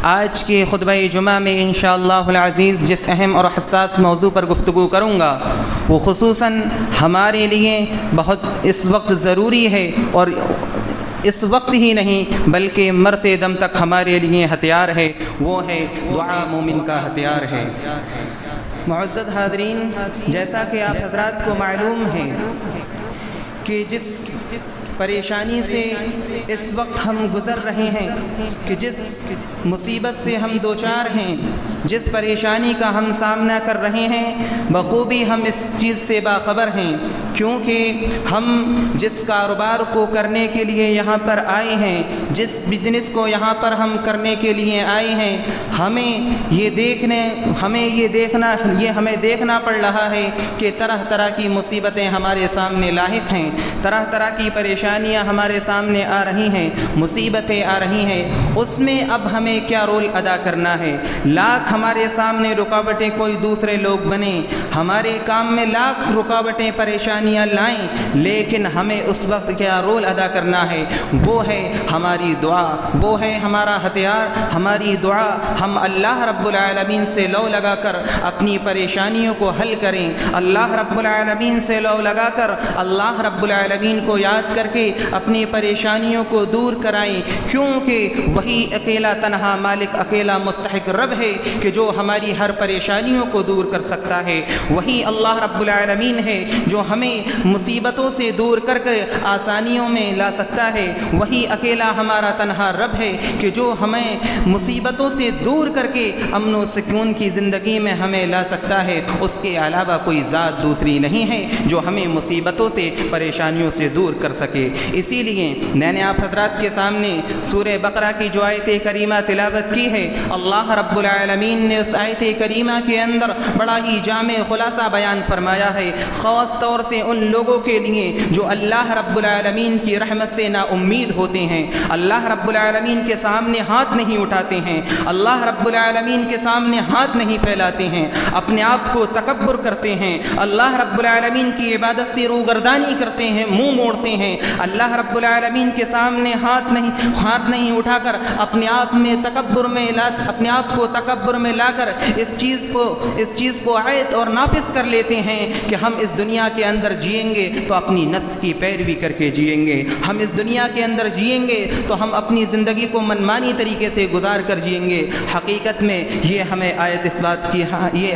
آج کے خطبہ جمعہ میں انشاءاللہ العزیز جس اہم اور حساس موضوع پر گفتگو کروں گا وہ خصوصاً ہمارے لیے بہت اس وقت ضروری ہے، اور اس وقت ہی نہیں بلکہ مرتے دم تک ہمارے لیے ہتھیار ہے، وہ ہے دعا مومن کا ہتھیار ہے۔ معزز حاضرین، جیسا کہ آپ حضرات کو معلوم ہے کہ جس پریشانی سے اس وقت ہم گزر رہے ہیں، کہ جس مصیبت سے ہم دوچار ہیں، جس پریشانی کا ہم سامنا کر رہے ہیں، بخوبی ہم اس چیز سے باخبر ہیں، کیونکہ ہم جس کاروبار کو کرنے کے لیے یہاں پر آئے ہیں، جس بزنس کو یہاں پر ہم کرنے کے لیے آئے ہیں، ہمیں دیکھنا پڑ رہا ہے کہ طرح طرح کی مصیبتیں ہمارے سامنے لاحق ہیں، طرح طرح کی پریشانیاں ہمارے سامنے آ رہی ہیں، مصیبتیں آ رہی ہیں۔ اس میں اب ہمیں کیا رول ادا کرنا ہے؟ لاکھ ہمارے سامنے رکاوٹیں کوئی دوسرے لوگ بنیں، ہمارے کام میں لاکھ رکاوٹیں پریشانیاں لائیں، لیکن ہمیں اس وقت کیا رول ادا کرنا ہے؟ وہ ہے ہماری دعا، وہ ہے ہمارا ہتھیار، ہماری دعا۔ ہم اللہ رب العالمین سے لو لگا کر اپنی پریشانیوں کو حل کریں، اللہ رب العالمین سے لو لگا کر اللہ رب العالمین کو یاد کر کے اپنی پریشانیوں کو دور کرائیں، کیونکہ وہی اکیلا تنہا مالک، اکیلا مستحق رب ہے کہ جو ہماری ہر پریشانیوں کو دور کر سکتا ہے۔ وہی اللہ رب العالمین ہے جو ہمیں مصیبتوں سے دور کر کے آسانیوں میں لا سکتا ہے۔ وہی اکیلا ہمارا تنہا رب ہے کہ جو ہمیں مصیبتوں سے دور کر کے امن و سکون کی زندگی میں ہمیں لا سکتا ہے۔ اس کے علاوہ کوئی ذات دوسری نہیں ہے جو ہمیں مصیبتوں سے، پریشانیوں سے دور کر سکے۔ اسی لیے میں نے آپ حضرات کے سامنے سورہ بقرہ کی جو آیت کریمہ تلاوت کی ہے، اللہ رب العالمین نے اس آیت کریمہ کے اندر بڑا ہی جامع خلاصہ بیان فرمایا ہے، خاص طور سے ان لوگوں کے لیے جو اللہ رب العالمین کی رحمت سے نا امید ہوتے ہیں، اللہ رب العالمین کے سامنے ہاتھ نہیں اٹھاتے ہیں، اللہ رب العالمین کے سامنے ہاتھ نہیں پھیلاتے ہیں، اپنے آپ کو تکبر کرتے ہیں، اللہ رب العالمین کی عبادت سے روگردانی کرتے ہیں، منہ موڑتے ہیں، اللہ رب العالمین کے سامنے ہاتھ نہیں اٹھا کر اپنے آپ کو تکبر میں لا کر اس چیز کو عائد اور نافذ کر لیتے ہیں کہ ہم اس دنیا کے اندر جئیں گے تو اپنی نفس کی پیروی کر کے جئیں گے، ہم اس دنیا کے اندر جئیں گے تو ہم اپنی زندگی کو منمانی طریقے سے گزار کر جئیں گے۔ حقیقت میں یہ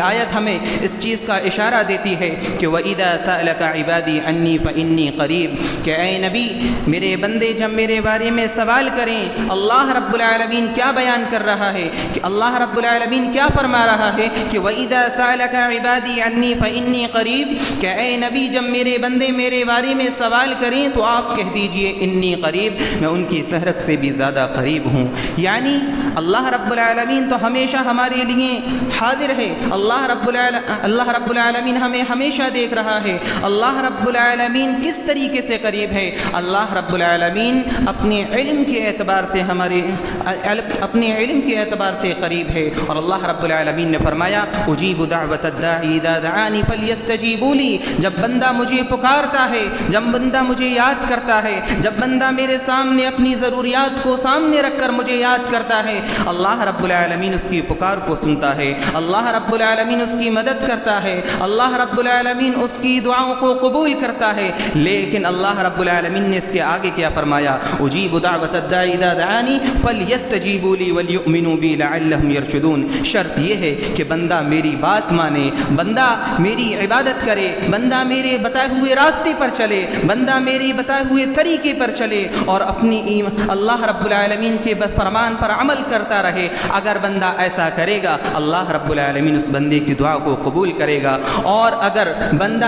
آیت ہمیں اس چیز کا اشارہ دیتی ہے کہ وَإِذَا سَأَلَكَ عِبَادِي عَنِّي فَإِنِّي قَرِيبٌ، کہ اے نبی میرے بندے جب میرے بارے میں سوال کریں، اللہ رب العالمین کیا بیان کر رہا ہے کہ اللہ رب العالمین کیا فرما رہا ہے کہ وَإِذَا سَأَلَكَ عِبَادِي عَنِّي فَإِنِّي قَرِيبٌ، کہ اے نبی جب میرے بندے میرے بارے میں سوال کریں تو آپ کہہ دیجئے انی قریب، میں ان کی سحرت سے بھی زیادہ قریب ہوں۔ یعنی اللہ رب العالمین تو ہمیشہ ہمارے لیے حاضر ہے، اللہ رب العالمین ہمیں ہمیشہ دیکھ رہا ہے۔ اللہ رب العالمین کس طریقے سے قریب ہے؟ اللہ رب العالمین اپنے علم کے اعتبار سے قریب ہے، اور اللہ رب العالمین نے فرمایا اجیب دعوت الداعی اذا دعانی فلیستجیبوا لی، جب بندہ مجھے پکارتا ہے، جب بندہ مجھے یاد کرتا ہے، جب بندہ میرے سامنے اپنی ضروریات کو سامنے رکھ کر مجھے یاد کرتا ہے، اللہ رب العالمین اس کی پکار کو سنتا ہے، اللہ رب العالمین اس کی مدد کرتا ہے، اللہ رب العالمین اس کی دعاؤں کو قبول کرتا ہے۔ لیکن اللہ رب العالمین نے اس کے آگے کیا فرمایا؟ اجیب دعوت الداعی اذا دعانی فلیستجیبوا لی ولیؤمنوا بی لعلہم یرشدون۔ شرط یہ ہے کہ بندہ میری بات مانے، بندہ میری عبادت کرے، بندہ میرے بتائے ہوئے راستے پر چلے، بندہ میرے بتائے ہوئے طریقے پر چلے اور اپنی اللہ رب العالمین کے فرمان پر عمل کرتا رہے۔ اگر بندہ ایسا کرے گا اللہ رب العالمین اس بندے کی دعا کو قبول کرے گا، اور اگر بندہ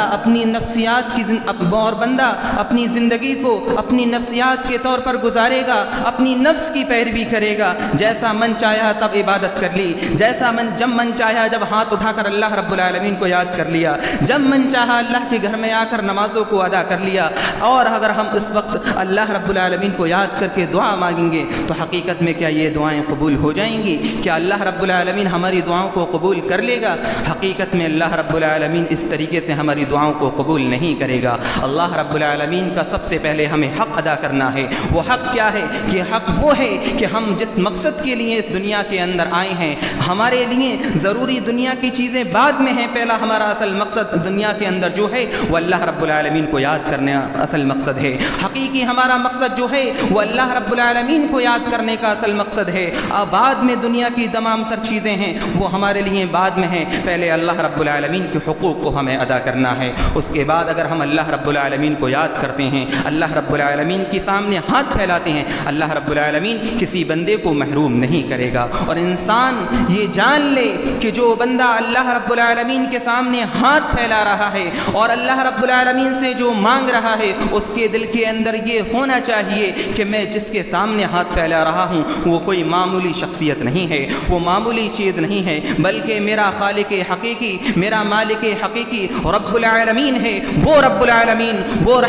اپنی زندگی کو اپنی نفسیات کے طور پر گزارے گا، اپنی نفس کی پیروی کرے گا، جیسا من چاہا تب عبادت کر لی، جیسا جب من چاہا جب ہاتھ اٹھا کر اللہ رب العالمین کو یاد کر لیا، جب من چاہا اللہ کے گھر میں آ کر نمازوں کو ادا کر لیا، اور اگر ہم اس وقت اللہ رب العالمین کو یاد کر کے دعا مانگیں گے تو حقیقت میں کیا یہ دعائیں قبول ہو جائیں گی؟ کیا اللہ رب العالمین ہماری دعاؤں کو قبول کر لے گا؟ حقیقت میں اللہ رب العالمین اس طریقے سے ہماری دعاؤں کو قبول نہیں کرے گا۔ اللہ رب العالمین کا سب سے پہلے ہمیں حق ادا کرنا ہے۔ وہ حق کیا ہے؟ کہ حق وہ ہے کہ ہم جس مقصد کے لیے اس دنیا کے اندر آئے ہیں، ہمارے لیے ضروری دنیا کی چیزیں بعد میں ہیں، پہلا ہمارا اصل مقصد دنیا کے اندر جو ہے وہ اللہ رب العالمین کو یاد کرنا اصل مقصد ہے۔ حقیقی ہمارا مقصد جو ہے وہ اللہ رب العالمین کو یاد کرنے کا اصل مقصد ہے۔ بعد میں دنیا کی تمام تر چیزیں ہیں وہ ہمارے لیے بعد میں ہیں، پہلے اللہ رب العالمین کے حقوق کو ہمیں ادا کرنا ہے۔ اس کے بعد اگر ہم اللہ رب العالمین کو یاد کرتے ہیں، اللہ رب العالمین کے سامنے ہاتھ پھیلاتے ہیں، اللہ رب العالمین کسی بندے کو محروم نہیں کرے گا۔ اور انسان یہ جان لے کہ جو بندہ اللہ رب العالمین کے سامنے ہاتھ پھیلا رہا ہے اور اللہ رب العالمین سے جو مانگ رہا ہے، اس کے دل کے اندر یہ ہونا چاہیے کہ میں جس کے سامنے ہاتھ پھیلا رہا ہوں وہ کوئی معمولی شخصیت نہیں ہے، وہ معمولی چیز نہیں ہے، بلکہ میرا خالق حقیقی، میرا مالک حقیقی رب العالمین ہے۔ وہ رب العالمین وہ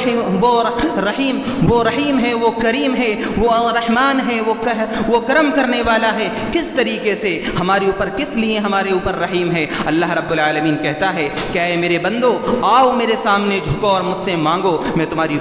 رحیم ہے، وہ کریم ہے، وہ رحمان ہے، وہ کرم کرنے والا ہے۔ کس طریقے سے ہمارے اوپر، کس لیے ہمارے اوپر رحیم ہے؟ اللہ رب العالمین کہتا ہے کہ اے میرے بندو، آؤ میرے سامنے جھکو اور مجھ سے مانگو، میں تمہاری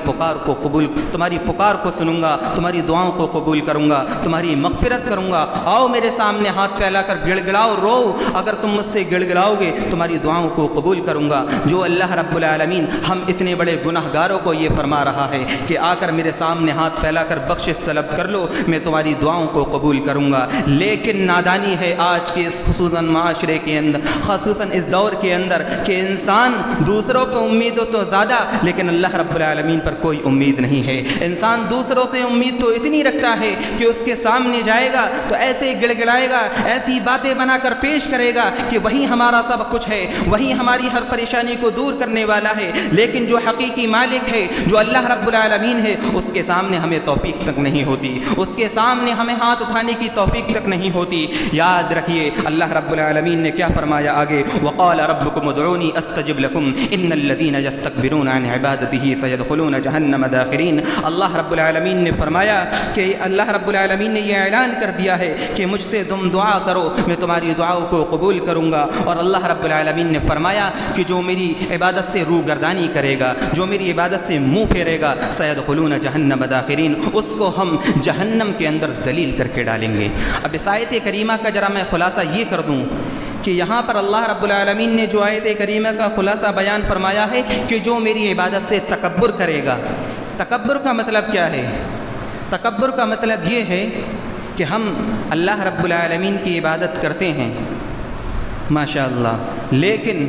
پکار کو سنوں گا، تمہاری دعاؤں کو قبول کروں گا، تمہاری مغفرت کروں گا۔ آؤ میرے سامنے ہاتھ پھیلا کر گڑ گڑاؤ، رو، اگر تم مجھ سے گڑ گڑاؤ گے تمہاری دعاؤں کو قبول کروں گا۔ جو اللہ رب العالمین ہم اتنے بڑے گناہ گاروں کو یہ فرما رہا ہے کہ آ کر میرے سامنے ہاتھ پھیلا کر بخشش طلب کر لو، میں تمہاری دعاؤں کو قبول کروں گا۔ لیکن نادانی ہے آج کے اس خصوصاً معاشرے کے اندر، خصوصاً اس دور کے اندر، کہ انسان دوسروں پہ امید ہو تو زیادہ، لیکن اللہ رب العالمین پر کوئی امید نہیں ہے۔ انسان دوسروں سے امید تو اتنی رکھتا ہے کہ اس کے سامنے جائے گا تو ایسے گڑ گڑائے گا، ایسی باتیں بنا کر پیش کرے گا کہ وہی ہمارا سب کچھ ہے، وہی ہماری ہر پریشانی کو دور کرنے والا ہے۔ لیکن جو حقیقی مالک ہے، جو اللہ رب العالمین ہے، اس کے سامنے ہمیں توفیق تک نہیں ہوتی، اس کے سامنے ہمیں ہاتھ اٹھانے کی توفیق تک نہیں ہوتی۔ یاد رکھیے اللہ رب العالمین نے کیا فرمایا آگے، وقال ربکم ادعونی استجب لکم ان الذین یستکبرون عن عبادتہ سیدخلون جہنم داخرین۔ اللہ رب العالمین نے فرمایا کہ اللہ رب العالمین نے یہ اعلان کر دیا ہے کہ مجھ سے تم دعا کرو، میں تمہاری دعاؤں کو قبول کروں گا۔ اور اللہ رب العالمین نے فرمایا کہ جو میری عبادت سے روگردانی کرے گا، جو میری عبادت سے منہ پھیرے گا، سیدخلون جہنم داخرین، اس کو ہم جہنم کے اندر ذلیل کر کے ڈالیں گے۔ اب اس آیت کریمہ کا ذرا میں خلاصہ یہ کر دوں کہ یہاں پر اللہ رب العالمین نے جو آیت کریمہ کا خلاصہ بیان فرمایا ہے کہ جو میری عبادت سے تکبر کرے گا۔ تکبر کا مطلب کیا ہے؟ تکبر کا مطلب یہ ہے کہ ہم اللہ رب العالمین کی عبادت کرتے ہیں ماشاء اللہ، لیکن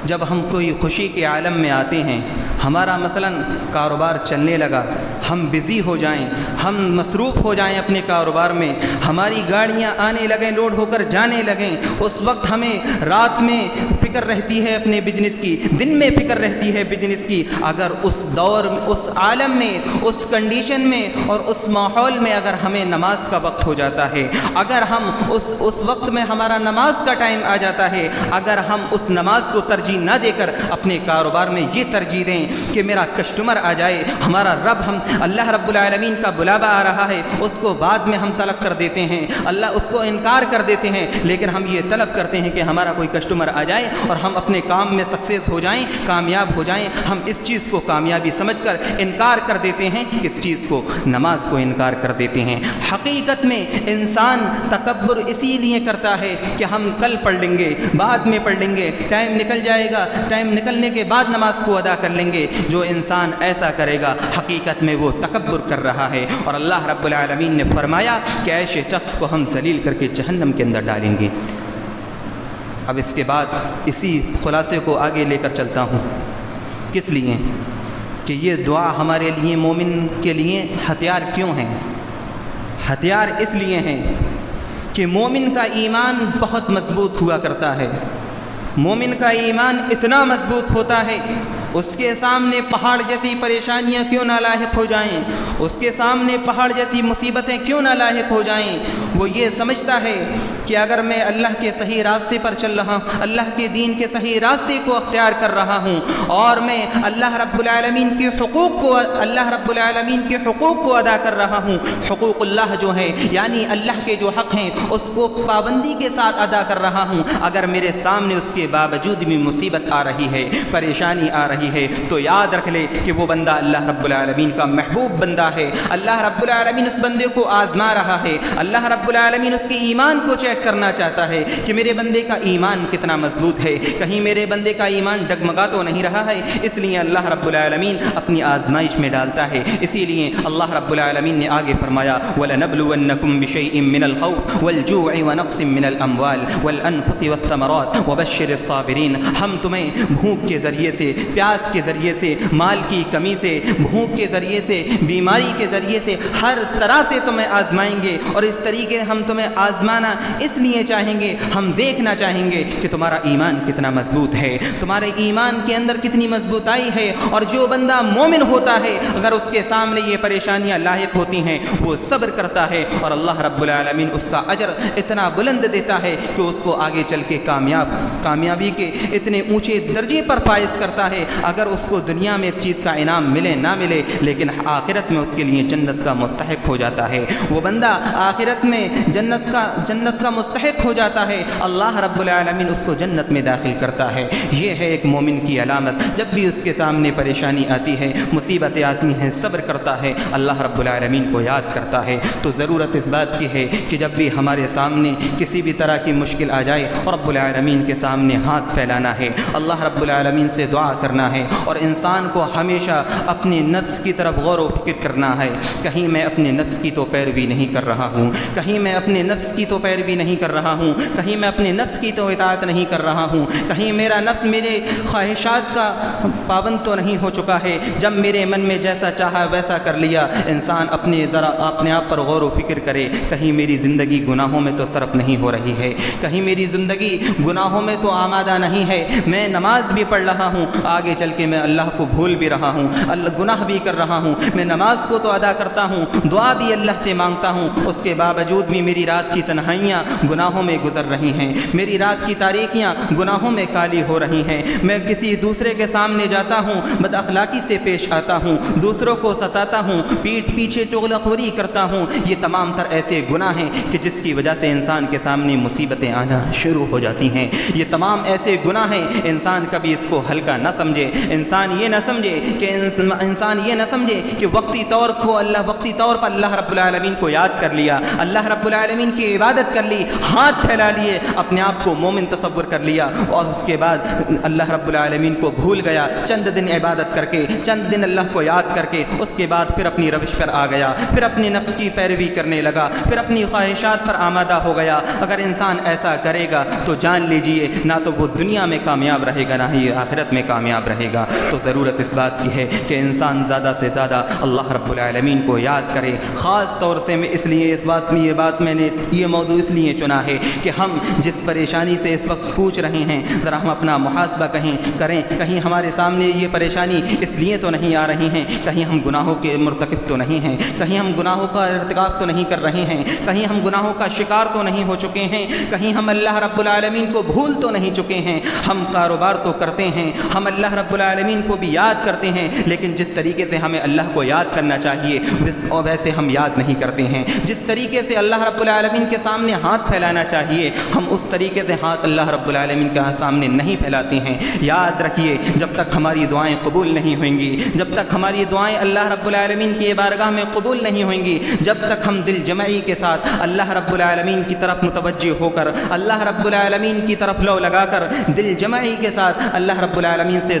جب ہم کوئی خوشی کے عالم میں آتے ہیں، ہمارا مثلا کاروبار چلنے لگا، ہم بزی ہو جائیں، ہم مصروف ہو جائیں اپنے کاروبار میں، ہماری گاڑیاں آنے لگیں، لوڈ ہو کر جانے لگیں، اس وقت ہمیں رات میں فکر رہتی ہے اپنے بزنس کی، دن میں فکر رہتی ہے بزنس کی۔ اگر اس دور میں، اس عالم میں، اس کنڈیشن میں اور اس ماحول میں اگر ہمیں نماز کا وقت ہو جاتا ہے، اگر ہم اس وقت میں ہمارا نماز کا ٹائم آ جاتا ہے، اگر ہم اس نماز کو ترجیح نہ دے کر اپنے کاروبار میں یہ ترجیح دیں کہ میرا کسٹمر آ جائے، ہمارا رب، ہم اللہ رب العالمین کا بلاوا آ رہا ہے، اس کو بعد میں ہم طلب کر دیتے ہیں، اللہ اس کو انکار کر دیتے ہیں، لیکن ہم یہ طلب کرتے ہیں کہ ہمارا کوئی کسٹمر آ جائے اور ہم اپنے کام میں سکسیس ہو جائیں، کامیاب ہو جائیں۔ ہم اس چیز کو کامیابی سمجھ کر انکار کر دیتے ہیں، کس چیز کو؟ نماز کو انکار کر دیتے ہیں۔ حقیقت میں انسان تکبر اسی لیے کرتا ہے کہ ہم کل پڑھ لیں گے، بعد میں پڑھ لیں گے، ٹائم نکل جائے گا، ٹائم نکلنے کے بعد نماز کو ادا کر لیں گے۔ جو انسان ایسا کرے گا حقیقت میں وہ تکبر کر رہا ہے، اور اللہ رب العالمین نے فرمایا کہ ایسے شخص کو ہم ذلیل کر کے جہنم کے اندر ڈالیں گے۔ اب اس کے بعد اسی خلاصے کو آگے لے کر چلتا ہوں، کس لیے کہ یہ دعا ہمارے لیے، مومن کے لیے ہتھیار کیوں ہیں؟ ہتھیار اس لیے ہیں کہ مومن کا ایمان بہت مضبوط ہوا کرتا ہے، مومن کا ایمان اتنا مضبوط ہوتا ہے اس کے سامنے پہاڑ جیسی پریشانیاں کیوں نہ لاحق ہو جائیں، اس کے سامنے پہاڑ جیسی مصیبتیں کیوں نہ لاحق ہو جائیں، وہ یہ سمجھتا ہے کہ اگر میں اللہ کے صحیح راستے پر چل رہا ہوں، اللہ کے دین کے صحیح راستے کو اختیار کر رہا ہوں، اور میں اللہ رب العالمین کے حقوق کو ادا کر رہا ہوں، حقوق اللہ جو ہے یعنی اللہ کے جو حق ہیں اس کو پابندی کے ساتھ ادا کر رہا ہوں، اگر میرے سامنے اس کے باوجود بھی مصیبت آ رہی ہے، پریشانی آ رہی ہے، تو یاد رکھ لے کہ وہ بندہ اللہ رب العالمین کا محبوب بندہ ہے، اللہ رب العالمین اس بندے کو آزما رہا ہے، اللہ رب العالمین اس کے ایمان کو چیک کرنا چاہتا ہے کہ میرے بندے کا ایمان کتنا مضبوط ہے، کہیں میرے بندے کا ایمان ڈگمگا تو نہیں رہا ہے، اس لیے اللہ رب العالمین اپنی آزمائش میں ڈالتا ہے۔ اسی لیے اللہ رب العالمین نے آگے فرمایا وَلَنَبْلُوَنَّكُمْ بِشَيْءٍ مِّنَ الْخَوْفِ وَالْجُوعِ وَنَقْصٍ مِّنَ الْأَمْوَالِ وَالْأَنفُسِ وَالثَّمَرَاتِ وَبَشِّرِ الصَّابِرِينَ، ہم تمہیں بھوک کے ذریعے سے، پیاس کے ذریعے سے، مال کی کمی سے، بھوک کے ذریعے سے، بیماری کے ذریعے سے، ہر طرح سے تمہیں آزمائیں گے، اور اس طریقے ہم تمہیں آزمانا اس لیے چاہیں گے، ہم دیکھنا چاہیں گے کہ تمہارا ایمان کتنا مضبوط ہے، تمہارے ایمان کے اندر کتنی مضبوطائی ہے، اور جو بندہ مومن ہوتا ہے اگر اس کے سامنے یہ پریشانیاں لاحق ہوتی ہیں وہ صبر کرتا ہے، اور اللہ رب العالمین اس کا اجر اتنا بلند دیتا ہے کہ اس کو آگے چل کے کامیابی کے اتنے اونچے درجے پر فائز کرتا ہے، اگر اس کو دنیا میں اس چیز کا انعام ملے نہ ملے لیکن آخرت میں اس کے لیے جنت کا مستحق ہو جاتا ہے، وہ بندہ آخرت میں جنت کا مستحق ہو جاتا ہے، اللہ رب العالمین اس کو جنت میں داخل کرتا ہے۔ یہ ہے ایک مومن کی علامت، جب بھی اس کے سامنے پریشانی آتی ہے، مصیبتیں آتی ہیں، صبر کرتا ہے، اللہ رب العالمین کو یاد کرتا ہے۔ تو ضرورت اس بات کی ہے کہ جب بھی ہمارے سامنے کسی بھی طرح کی مشکل آ جائے رب العالمین کے سامنے ہاتھ پھیلانا ہے، اللہ رب العالمین سے دعا کرنا ہے، اور انسان کو ہمیشہ اپنے نفس کی طرف غور و فکر کرنا ہے، کہیں میں اپنے نفس کی تو پیروی نہیں کر رہا ہوں، کہیں میں اپنے نفس کی تو پیروی نہیں کر رہا ہوں، کہیں میں اپنے نفس کی تو اطاعت نہیں کر رہا ہوں، کہیں میرا نفس میرے خواہشات کا پابند تو نہیں ہو چکا ہے، جب میرے من میں جیسا چاہا ویسا کر لیا۔ انسان اپنے آپ پر غور و فکر کرے، کہیں میری زندگی گناہوں میں تو صرف نہیں ہو رہی ہے، کہیں میری زندگی گناہوں میں تو آمادہ نہیں ہے، میں نماز بھی پڑھ رہا ہوں، آگے چل کے میں اللہ کو بھول بھی رہا ہوں، گناہ بھی کر رہا ہوں، میں نماز کو تو ادا کرتا ہوں، دعا بھی اللہ سے مانگتا ہوں، اس کے باوجود بھی میری رات کی تنہائیاں گناہوں میں گزر رہی ہیں، میری رات کی تاریکیاں گناہوں میں کالی ہو رہی ہیں، میں کسی دوسرے کے سامنے جاتا ہوں، بد اخلاقی سے پیش آتا ہوں، دوسروں کو ستاتا ہوں، پیٹھ پیچھے چغلخوری کرتا ہوں، یہ تمام تر ایسے گناہ ہیں کہ جس کی وجہ سے انسان کے سامنے مصیبتیں آنا شروع ہو جاتی ہیں، یہ تمام ایسے گناہ ہیں، انسان کبھی اس کو ہلکا نہ سمجھے، انسان یہ نہ سمجھے کہ وقتی طور پر اللہ رب العالمین کو یاد کر لیا، اللہ رب العالمین کی عبادت کر لی، ہاتھ پھیلا لیے، اپنے آپ کو مومن تصور کر لیا، اور اس کے بعد اللہ رب العالمین کو بھول گیا، چند دن عبادت کر کے، چند دن اللہ کو یاد کر کے، اس کے بعد پھر اپنی روش پر آ گیا، پھر اپنے نفس کی پیروی کرنے لگا، پھر اپنی خواہشات پر آمادہ ہو گیا۔ اگر انسان ایسا کرے گا تو جان لیجئے نہ تو وہ دنیا میں کامیاب رہے گا، نہ ہی آخرت میں کامیاب رہے گا۔ تو ضرورت اس بات کی ہے کہ انسان زیادہ سے زیادہ اللہ رب العالمین کو یاد کرے، خاص طور سے یہ موضوع اس لیے چنا ہے کہ ہم جس پریشانی سے اس وقت کوچ رہے ہیں، ذرا ہم اپنا محاسبہ کریں، کہیں ہمارے سامنے یہ پریشانی اس لیے تو نہیں آ رہی ہیں، کہیں ہم گناہوں کے مرتکب تو نہیں ہیں، کہیں ہم گناہوں کا ارتکاب تو نہیں کر رہے ہیں، کہیں ہم گناہوں کا شکار تو نہیں ہو چکے ہیں، کہیں ہم اللہ رب العالمین کو بھول تو نہیں چکے ہیں۔ ہم کاروبار تو کرتے ہیں، ہم اللہ رب العالمین کو بھی یاد کرتے ہیں، لیکن جس طریقے سے ہمیں اللہ کو یاد کرنا چاہیے ویسے ہم یاد نہیں کرتے ہیں، جس طریقے سے اللہ رب العالمین کے سامنے ہاتھ پھیلانا چاہیے ہم اس طریقے سے ہاتھ اللہ رب العالمین کے سامنے نہیں پھیلاتے ہیں۔ یاد رکھیے جب تک ہماری دعائیں قبول نہیں ہوئیں گی، جب تک ہماری دعائیں اللہ رب العالمین کی بارگاہ میں قبول نہیں ہوئیں گی، جب تک ہم دل جمعی کے ساتھ اللہ رب العالمین کی طرف متوجہ ہو کر، اللہ رب العالمین کی طرف لو لگا کر دل جمعی کے ساتھ اللہ رب العالمین سے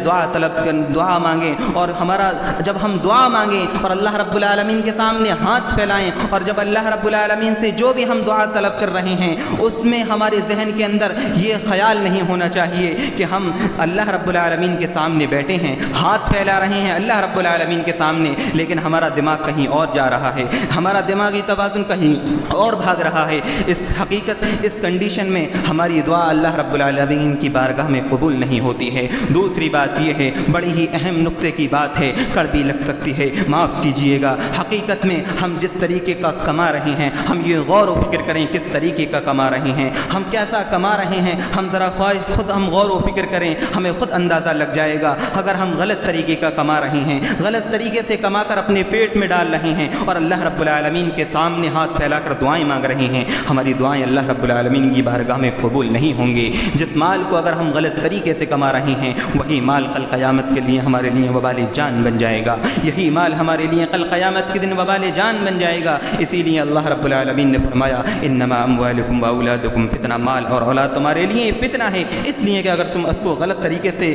دعا مانگیں، اور جب ہم دعا مانگیں اور اللہ رب العالمین کے سامنے ہاتھ پھیلائیں، اور جب اللہ رب العالمین سے جو بھی ہم دعا طلب کر رہے ہیں اس میں ہمارے ذہن کے اندر یہ خیال نہیں ہونا چاہیے کہ ہم اللہ رب العالمین کے سامنے بیٹھے ہیں، ہاتھ پھیلا رہے ہیں اللہ رب العالمین کے سامنے، لیکن ہمارا دماغ کہیں اور جا رہا ہے، ہمارا دماغی توازن کہیں اور بھاگ رہا ہے۔ اس کنڈیشن میں ہماری دعا اللہ رب العالمین کی بارگاہ میں قبول نہیں ہوتی ہے۔ دوسری بات بات یہ ہے، بڑی ہی اہم نقطے کی بات ہے، کڑوی لگ سکتی ہے، معاف کیجئے گا، حقیقت میں ہم جس طریقے کا کما رہے ہیں، ہم یہ غور و فکر کریں کس طریقے کا کما رہے ہیں، ہم کیسا کما رہے ہیں، ہم ذرا خود ہم غور و فکر کریں، ہمیں خود اندازہ لگ جائے گا۔ اگر ہم غلط طریقے کا کما رہے ہیں، غلط طریقے سے کما کر اپنے پیٹ میں ڈال رہے ہیں اور اللہ رب العالمین کے سامنے ہاتھ پھیلا کر دعائیں مانگ رہے ہیں، ہماری دعائیں اللہ رب العالمین کی بارگاہ میں قبول نہیں ہوں گی۔ جس مال کو اگر ہم غلط طریقے سے کما رہے ہیں، وہی مال کل قیامت کے لیے ہمارے لیے وبال جان بن جائے گا، یہی مال ہمارے لیے کل قیامت کے دن وبال جان بن جائے گا۔ اسی لیے اللہ رب العالمین نے فرمایا انما اموالکم واولادکم فتنہ، مال اور اولاد تمہارے لیے فتنہ ہے، اس لیے کہ اگر تم اس کو غلط طریقے سے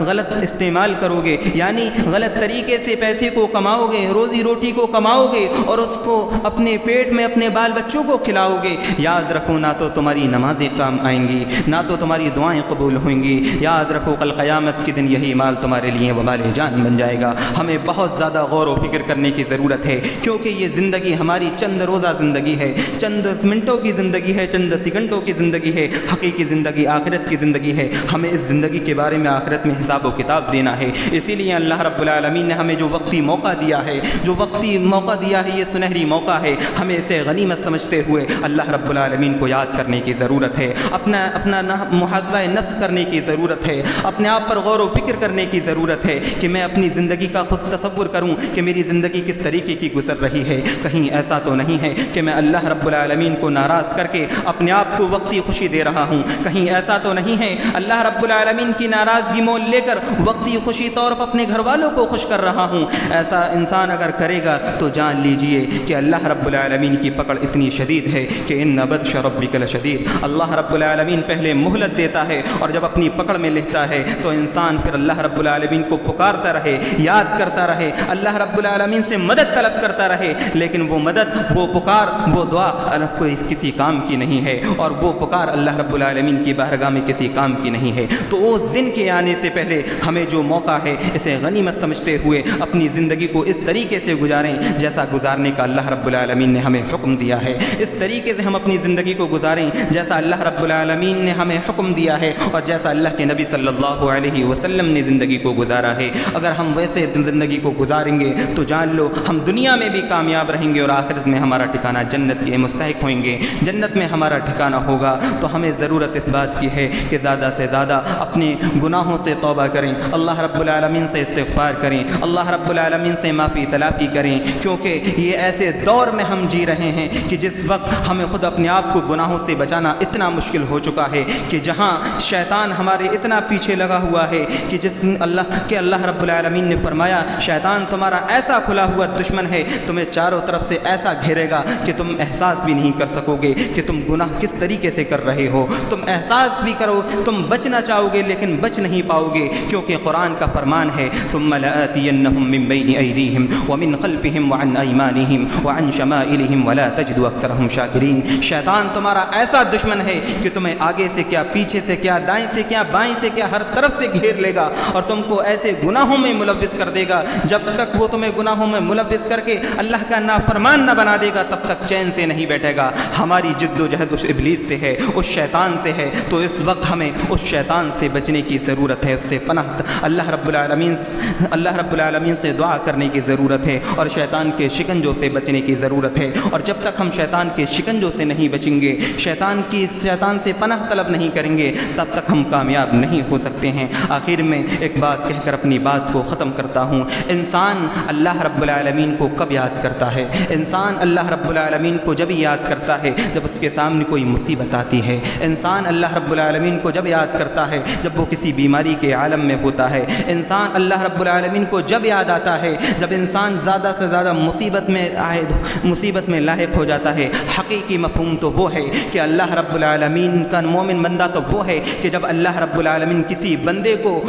غلط استعمال کرو گے، یعنی غلط طریقے سے پیسے کو کماؤ گے، روزی روٹی کو کماؤ گے اور اس کو اپنے پیٹ میں اپنے بال بچوں کو کھلاؤ گے، یاد رکھو نہ تو تمہاری نمازیں کام آئیں گی، نہ تو تمہاری دعائیں قبول ہوئیں گی، یاد رکھو کل قیامت کے دن یہی مال تمہارے لیے وبال جان بن جائے گا۔ ہمیں بہت زیادہ غور و فکر کرنے کی ضرورت ہے، کیونکہ یہ زندگی ہماری چند روزہ زندگی ہے، چند منٹوں کی زندگی ہے، چند سیکنڈوں کی زندگی ہے، حقیقی زندگی آخرت کی زندگی ہے۔ ہمیں اس زندگی کے بارے میں آخرت میں حساب و کتاب دینا ہے، اسی لیے اللہ رب العالمین نے ہمیں جو وقتی موقع دیا ہے، جو وقتی موقع دیا ہے، یہ سنہری موقع ہے، ہمیں اسے غنیمت سمجھتے ہوئے اللہ رب العالمین کو یاد کرنے کی ضرورت ہے، اپنا محاسبہ نفس کرنے کی ضرورت ہے، اپنے آپ پر غور و فکر کرنے کی ضرورت ہے کہ میں اپنی زندگی کا خود تصور کروں کہ میری زندگی کس طریقے کی گزر رہی ہے۔ کہیں ایسا تو نہیں ہے کہ میں اللہ رب العالمین کو ناراض کر کے اپنے آپ کو وقتی خوشی دے رہا ہوں، کہیں ایسا تو نہیں ہے اللہ رب العالمین کی ناراضگی مول لے کر وقتی خوشی طور پر اپنے گھر والوں کو خوش کر رہا ہوں۔ ایسا انسان اگر کرے گا تو جان لیجئے کہ اللہ رب العالمین کی پکڑ اتنی شدید ہے کہ ان بطش ربک لشدید۔ اللہ رب العالمین پہلے مہلت دیتا ہے اور جب اپنی پکڑ میں لیتا ہے تو انسان پھر اللہ رب العالمین کو پکارتا رہے، یاد کرتا رہے، اللہ رب العالمین سے مدد طلب کرتا رہے، لیکن وہ مدد، وہ پکار، وہ دعا کوئی کسی کام کی نہیں ہے، اور وہ پکار اللہ رب العالمین کی بارگاہ میں کسی کام کی نہیں ہے۔ تو اس دن کے آنے سے پہلے ہمیں جو موقع ہے اسے غنیمت سمجھتے ہوئے اپنی زندگی کو اس طریقے سے گزاریں جیسا گزارنے کا اللہ رب العالمین نے ہمیں حکم دیا ہے، اس طریقے سے ہم اپنی زندگی کو گزاریں جیسا اللہ رب العالمین نے ہمیں حکم دیا ہے اور جیسا اللہ کے نبی صلی اللہ علیہ وسلم نے زندگی کو گزارا ہے۔ اگر ہم ویسے زندگی کو گزاریں گے تو جان لو ہم دنیا میں بھی کامیاب رہیں گے اور آخرت میں ہمارا ٹھکانہ جنت کے مستحق ہوئیں گے، جنت میں ہمارا ٹھکانہ ہوگا۔ تو ہمیں ضرورت اس بات کی ہے کہ زیادہ سے زیادہ اپنے گناہوں سے توبہ کریں، اللہ رب العالمین سے استغفار کریں، اللہ رب العالمین سے معافی طلبی کریں، کیونکہ یہ ایسے دور میں ہم جی رہے ہیں کہ جس وقت ہمیں خود اپنے آپ کو گناہوں سے بچانا اتنا مشکل ہو چکا ہے کہ جہاں شیطان ہمارے اتنا پیچھے لگا ہوا ہے کہ اللہ رب العالمین نے فرمایا شیطان تمہارا ایسا کھلا ہوا دشمن ہے، تمہیں چاروں طرف سے ایسا گھیرے گا کہ تم احساس بھی نہیں کر سکو گے کہ تم گناہ کس طریقے سے کر رہے ہو، تم احساس بھی کرو، تم بچنا چاہو گے لیکن بچ نہیں پاؤ گے، کیونکہ قرآن کا فرمان ہے ثم لآتینہم من بین ایدیہم ومن خلفہم وعن ایمانہم وعن شمائلہم ولا تجد اکثرہم شاکرین۔ شیطان تمہارا ایسا دشمن ہے کہ تمہیں آگے سے کیا، پیچھے سے کیا، دائیں سے کیا، بائیں سے کیا، ہر طرف سے گھیر لے گا اور تم کو ایسے گناہوں میں ملوث کر دے گا، جب تک وہ تمہیں گناہوں میں ملوث کر کے اللہ کا نافرمان نہ بنا دے گا تب تک چین سے نہیں بیٹھے گا۔ ہماری جد و جہد اس ابلیس سے ہے، اس شیطان سے ہے، تو اس وقت ہمیں اس شیطان سے بچنے کی ضرورت ہے، اس سے پناہ اللہ رب العالمین سے دعا کرنے کی ضرورت ہے اور شیطان کے شکنجوں سے بچنے کی ضرورت ہے۔ اور جب تک ہم شیطان کے شکنجوں سے نہیں بچیں گے، شیطان سے پناہ طلب نہیں کریں گے، تب تک ہم کامیاب نہیں ہو سکتے ہیں۔ آخر میں ایک بات کہہ کر اپنی بات کو ختم کرتا ہوں، انسان اللہ رب العالمین کو کب یاد کرتا ہے؟ انسان اللہ رب العالمین کو جب یاد کرتا ہے جب اس کے سامنے کوئی مصیبت آتی ہے، انسان اللہ رب العالمین کو جب یاد کرتا ہے جب وہ کسی بیماری کے عالم میں ہوتا ہے، انسان اللہ رب العالمین کو جب یاد آتا ہے جب انسان زیادہ سے زیادہ مصیبت میں لاحق ہو جاتا ہے۔ حقیقی مفہوم تو وہ ہے کہ اللہ رب العالمین کا مومن بندہ تو وہ ہے کہ جب اللہ رب العالمین کسی بندے کو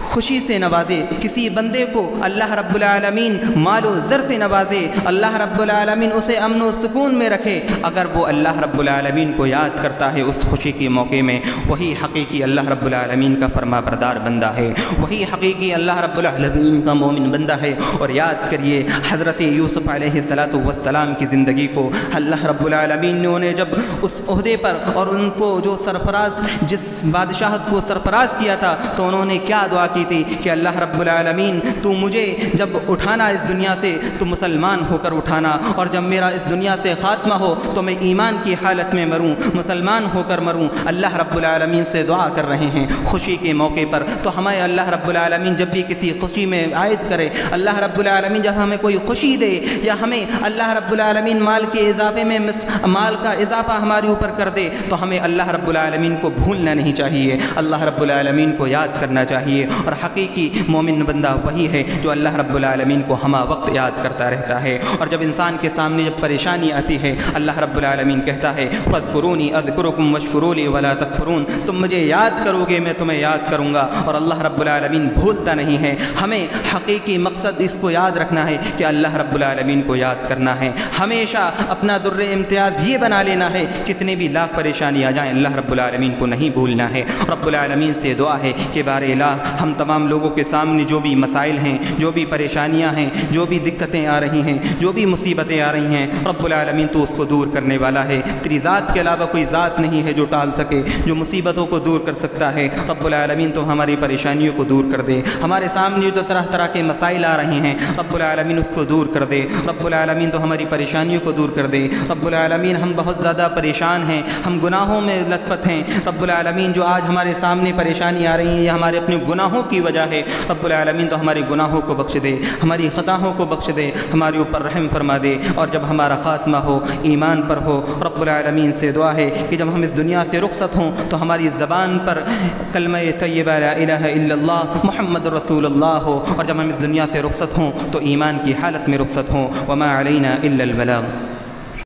خوشی سے نوازے، کسی بندے کو اللہ رب العالمین مال و زر سے نوازے، اللہ رب العالمین اسے امن و سکون میں رکھے، اگر وہ اللہ رب العالمین کو یاد کرتا ہے اس خوشی کے موقع میں، وہی حقیقی اللہ رب العالمین کا فرما بردار بندہ ہے، وہی حقیقی اللہ رب العالمین کا مومن بندہ ہے۔ اور یاد کریے حضرت یوسف علیہ السلام کی زندگی کو اللہ رب العالمین نے انہیں جب اس عہدے پر اور ان کو جو سرفراز، جس بادشاہت کو سرفراز کیا تھا، تو انہوں نے کیا دعا کی تھی کہ اللہ رب العالمین تو مجھے جب اٹھانا اس دنیا سے تو مسلمان ہو کر اٹھانا، اور جب میرا اس دنیا سے خاتمہ ہو تو میں ایمان کی حالت میں مروں، مسلمان ہو کر مروں۔ اللہ رب العالمین سے دعا کر رہے ہیں خوشی کے موقع پر، تو ہمیں اللہ رب العالمین جب بھی کسی خوشی میں عائد کرے، اللہ رب العالمین جب ہمیں کوئی خوشی دے یا ہمیں اللہ رب العالمین مال کے اضافے میں مال کا اضافہ ہمارے اوپر کر دے تو ہمیں اللہ رب العالمین کو بھولنا نہیں چاہیے، اللہ رب العالمین کو یاد کرنا چاہیے۔ اور حقیقی مومن بندہ وہی ہے جو اللہ رب العالمین کو ہمہ وقت یاد کرتا رہتا ہے۔ اور جب انسان کے سامنے جب پریشانی آتی ہے اللہ رب العالمین کہتا ہے فاذکرونی اذکرکم واشکروا لی ولا تکفرون، تم مجھے یاد کرو گے میں تمہیں یاد کروں گا، اور اللہ رب العالمین بھولتا نہیں ہے۔ ہمیں حقیقی مقصد اس کو یاد رکھنا ہے کہ اللہ رب العالمین کو یاد کرنا ہے، ہمیشہ اپنا در امتیاز یہ بنا لینا ہے کتنے بھی لاکھ پریشانی آ جائیں اللہ رب العالمین کو نہیں بھولنا ہے۔ رب العالمین سے دعا ہے کہ بار الہ ہم تمام لوگوں کے سامنے جو بھی مسائل ہیں، جو بھی پریشانیاں ہیں، جو بھی دقتیں آ رہی ہیں، جو بھی مصیبتیں آ رہی ہیں، رب العالمین تو اس کو دور کرنے والا ہے، تیری ذات کے علاوہ کوئی ذات نہیں ہے جو ٹال سکے، جو مصیبتوں کو دور کر سکتا ہے۔ رب العالمین تو ہماری پریشانیوں کو دور کر دے، ہمارے سامنے جو طرح طرح کے مسائل آ رہے ہیں رب العالمین اس کو دور کر دے، رب العالمین تو ہماری پریشانیوں کو دور کر دے۔ رب العالمین ہم بہت زیادہ پریشان ہیں، ہم گناہوں میں لت پت ہیں، رب العالمین جو آج ہمارے سامنے پریشانی آ رہی ہیں یہ ہمارے اپنے گناہوں کی وجہ ہے، رب العالمین تو ہمارے گناہوں کو بخش دے، ہماری خطاؤں کو بخش دے، ہمارے اوپر رحم فرما دے، اور جب ہمارا خاتمہ ہو ایمان پر ہو رب العالمین سے دعا ہے کہ جب ہم اس دنیا سے رخصت ہوں تو ہماری زبان پر کلمہ طیبہ لا الہ الا اللہ محمد رسول اللہ ہو، اور جب ہم اس دنیا سے رخصت ہوں تو ایمان کی حالت میں رخصت ہوں۔ وما علینا الا البلاغ۔